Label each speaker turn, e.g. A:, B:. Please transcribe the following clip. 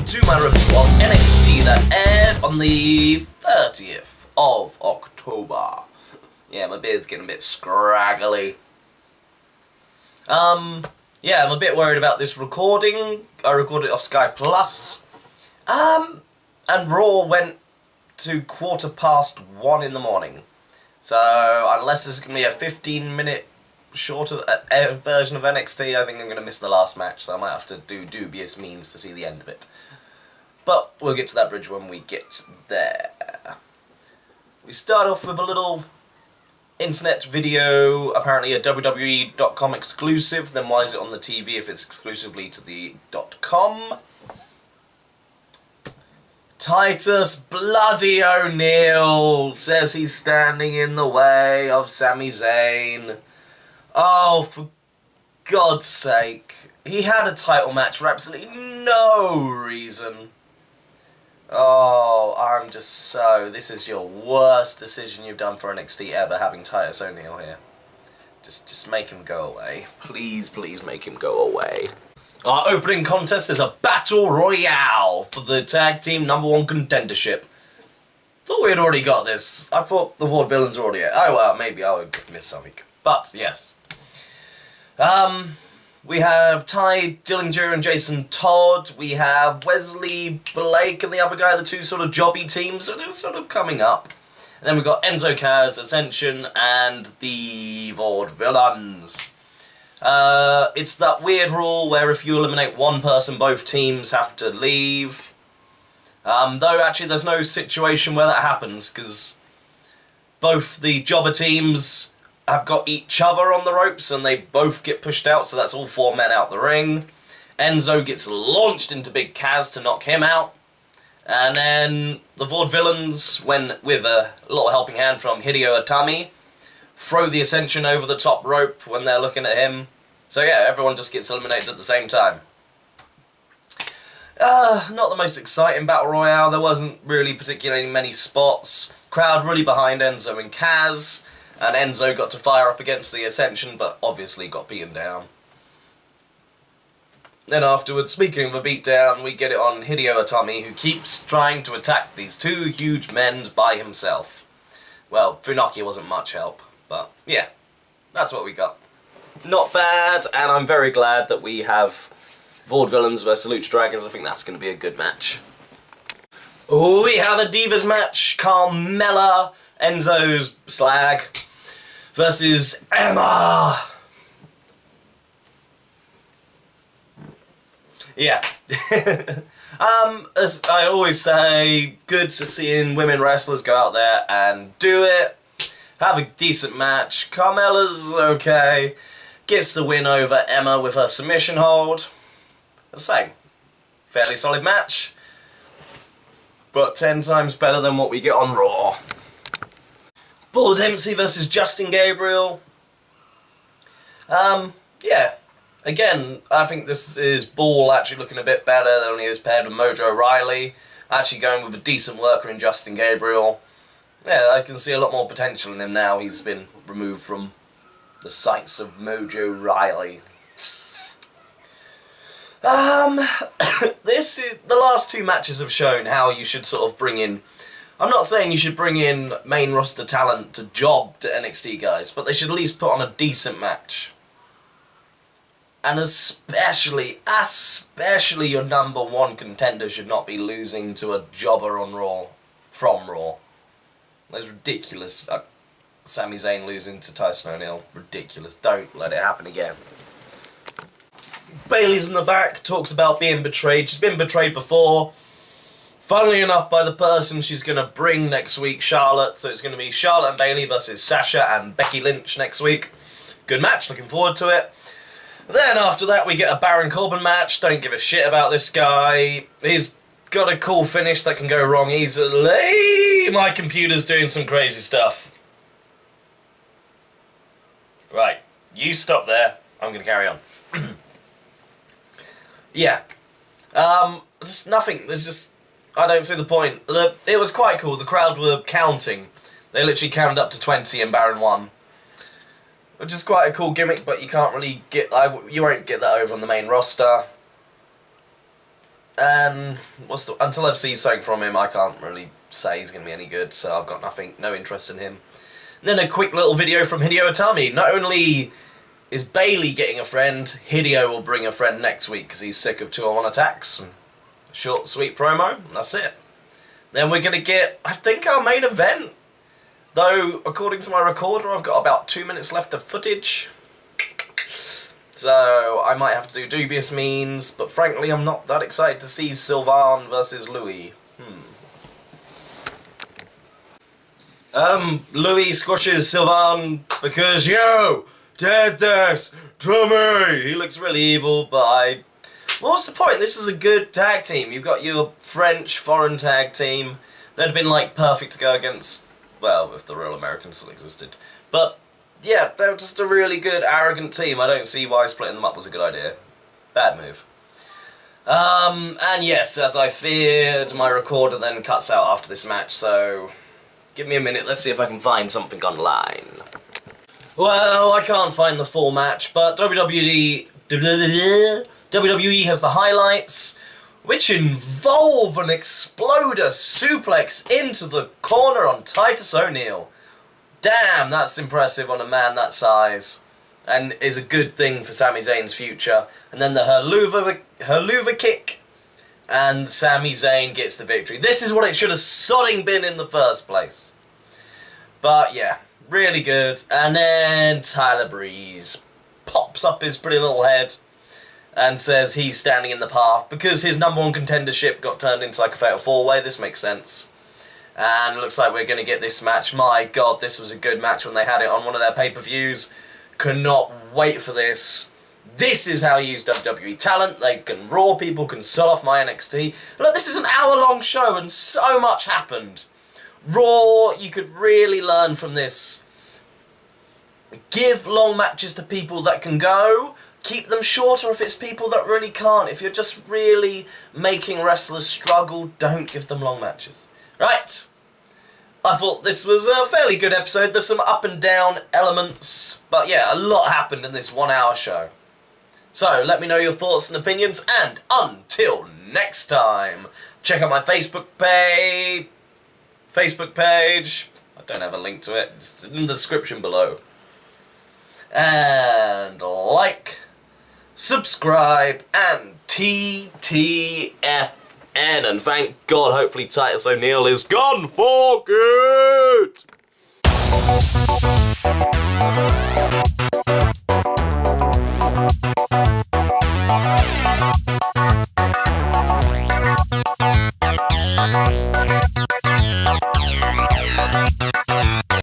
A: to my review of NXT that aired on the 30th of October. Yeah, my beard's getting a bit scraggly. Yeah, I'm a bit worried about this recording. I recorded it off Sky Plus. And Raw went to 1:15 in the morning. So, unless this is going to be a 15-minute shorter version of NXT, I think I'm going to miss the last match, so I might have to do dubious means to see the end of it. But we'll get to that bridge when we get there. We start off with a little internet video, apparently a WWE.com exclusive. Then why is it on the TV if it's exclusively to the .com? Titus Bloody O'Neil says he's standing in the way of Sami Zayn. Oh, for God's sake. He had a title match for absolutely no reason. Oh, I'm just so... This is your worst decision you've done for NXT ever, having Titus O'Neil here. Just make him go away. Please, please make him go away. Our opening contest is a Battle Royale for the Tag Team #1 contendership. Thought we had already got this. I thought the Vaudevillains were already... Oh, well, maybe I would miss something. But, yes. We have Ty Dillinger and Jason Todd. We have Wesley Blake and the other guy, the two sort of jobby teams. So they're sort of coming up. And then we've got Enzo Kaz, Ascension, and the Vaudevillains. It's that weird rule where if you eliminate one person, both teams have to leave. Though actually there's no situation where that happens, because both the jobber teams have got each other on the ropes and they both get pushed out, so that's all 4 men out the ring. Enzo gets launched into Big Kaz to knock him out. And then the Vaudevillains, with a little helping hand from Hideo Itami, throw the Ascension over the top rope when they're looking at him. So yeah, everyone just gets eliminated at the same time. Not the most exciting Battle Royale. There wasn't really particularly many spots. Crowd really behind Enzo and Kaz. And Enzo got to fire up against the Ascension, but obviously got beaten down. Then afterwards, speaking of a beatdown, we get it on Hideo Itami, who keeps trying to attack these two huge men by himself. Well, Funaki wasn't much help, but yeah, that's what we got. Not bad, and I'm very glad that we have Vaudevillains versus Lucha Dragons. I think that's going to be a good match. Oh, we have a Divas match. Carmella, Enzo's slag, versus Emma. Yeah. As I always say, good to seeing women wrestlers go out there and do it. Have a decent match. Carmella's okay. Gets the win over Emma with her submission hold. The same. Fairly solid match. But 10 times better than what we get on Raw. Bull Dempsey versus Justin Gabriel. Yeah. Again, I think this is Bull actually looking a bit better than when he was paired with Mojo Rawley. Actually going with a decent worker in Justin Gabriel. Yeah, I can see a lot more potential in him now. He's been removed from the sights of Mojo Rawley. The last 2 matches have shown how you should sort of bring in... I'm not saying you should bring in main roster talent to job to NXT guys, but they should at least put on a decent match. And especially your #1 contender should not be losing to a jobber on Raw, from Raw. That's ridiculous. Sami Zayn losing to Tyson O'Neil. Ridiculous. Don't let it happen again. Bayley's in the back, talks about being betrayed. She's been betrayed before. Funnily enough, by the person she's going to bring next week, Charlotte. So it's going to be Charlotte and Bayley versus Sasha and Becky Lynch next week. Good match, looking forward to it. Then after that we get a Baron Corbin match. Don't give a shit about this guy. He's got a cool finish that can go wrong easily. My computer's doing some crazy stuff. Right, you stop there. I'm going to carry on. Yeah. Just nothing. There's just... I don't see the point. It was quite cool. The crowd were counting. They literally counted up to 20 and Baron won. Which is quite a cool gimmick, but you can't really get... you won't get that over on the main roster. and until I've seen something from him, I can't really say he's going to be any good, so I've got no interest in him. And then a quick little video from Hideo Itami. Not only is Bailey getting a friend, Hideo will bring a friend next week because he's sick of 2-on-1 attacks. Short, sweet promo, and that's it. Then we're going to get, I think, our main event. Though, according to my recorder, I've got about 2 minutes left of footage. So, I might have to do dubious means, but frankly, I'm not that excited to see Sylvain versus Louis. Louis squashes Sylvain because, yo, did this to me! He looks really evil, but what's the point? This is a good tag team. You've got your French foreign tag team. They'd have been, like, perfect to go against, well, if the real Americans still existed. But yeah, they're just a really good, arrogant team. I don't see why splitting them up was a good idea. Bad move. And yes, as I feared, my recorder then cuts out after this match, so give me a minute, let's see if I can find something online. Well, I can't find the full match, but WWE has the highlights, which involve an exploder suplex into the corner on Titus O'Neil. Damn, that's impressive on a man that size, and is a good thing for Sami Zayn's future. And then the Helluva kick, and Sami Zayn gets the victory. This is what it should have sodding been in the first place. But yeah, really good. And then Tyler Breeze pops up his pretty little head and says he's standing in the path because his #1 contendership got turned into like a fatal 4-way. This makes sense. And it looks like we're going to get this match. My God, this was a good match when they had it on one of their pay-per-views. Cannot wait for this. This is how you use WWE talent. They can Raw, people can sell off my NXT. Look, this is an hour-long show and so much happened. Raw, you could really learn from this. Give long matches to people that can go. Keep them shorter if it's people that really can't. If you're just really making wrestlers struggle, don't give them long matches. Right? I thought this was a fairly good episode. There's some up and down elements. But yeah, a lot happened in this 1 hour show. So, let me know your thoughts and opinions. And until next time, check out my Facebook page. I don't have a link to it. It's in the description below. And like, subscribe, and TTFN. And thank God, hopefully Titus O'Neil is gone for good!